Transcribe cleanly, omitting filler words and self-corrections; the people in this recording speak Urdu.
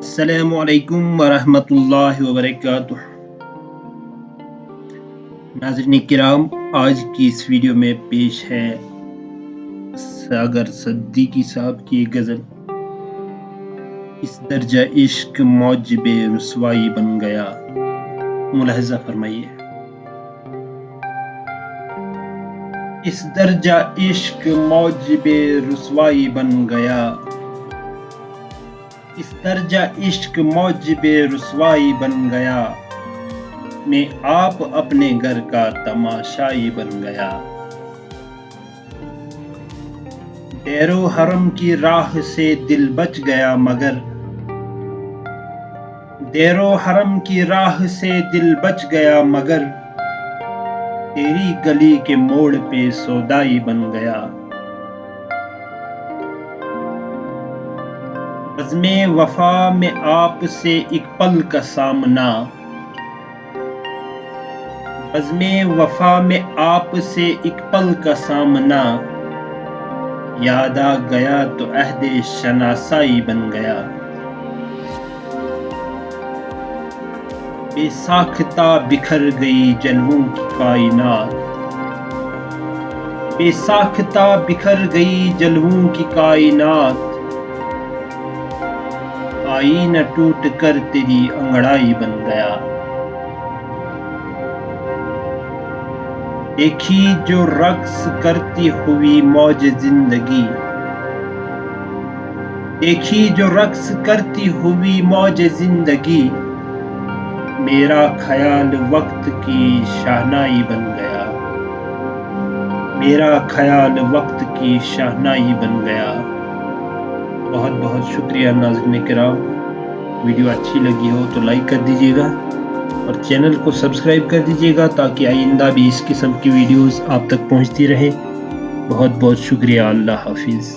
السلام علیکم ورحمۃ اللہ وبرکاتہ۔ ناظرین کرام، آج کی اس ویڈیو میں پیش ہے ساگر صدیقی صاحب کی ایک غزل، اس درجہ عشق موجب رسوائی بن گیا۔ ملاحظہ فرمائیے، اس درجہ عشق موجب رسوائی بن گیا، اس درجہ عشق موجب رسوائی بن گیا، میں آپ اپنے گھر کا تماشائی بن گیا۔ دیر و حرم کی راہ سے دل بچ گیا مگر، دیر و حرم کی راہ سے دل بچ گیا مگر، تیری گلی کے موڑ پہ سودائی بن گیا۔ بزم وفا میں آپ سے ایک پل کا سامنا، بزم وفا میں آپ سے ایک پل کا سامنا، یاد آ گیا تو عہد شناسائی بن گیا۔ بے ساختہ بکھر گئی جلووں کی کائنات، بے ساختہ بکھر گئی جلووں کی کائنات، آئینہ ٹوٹ کر تیری انگڑائی بن گیا۔ دیکھی جو رقص کرتی ہوئی موج زندگی، دیکھی جو رقص کرتی ہوئی موج زندگی، میرا خیال وقت کی شہنائی بن گیا، میرا خیال وقت کی شہنائی بن گیا۔ بہت بہت شکریہ ناظرین کرام، ویڈیو اچھی لگی ہو تو لائک کر دیجیے گا اور چینل کو سبسکرائب کر دیجیے گا تاکہ آئندہ بھی اس قسم کی ویڈیوز آپ تک پہنچتی رہے۔ بہت بہت شکریہ، اللہ حافظ۔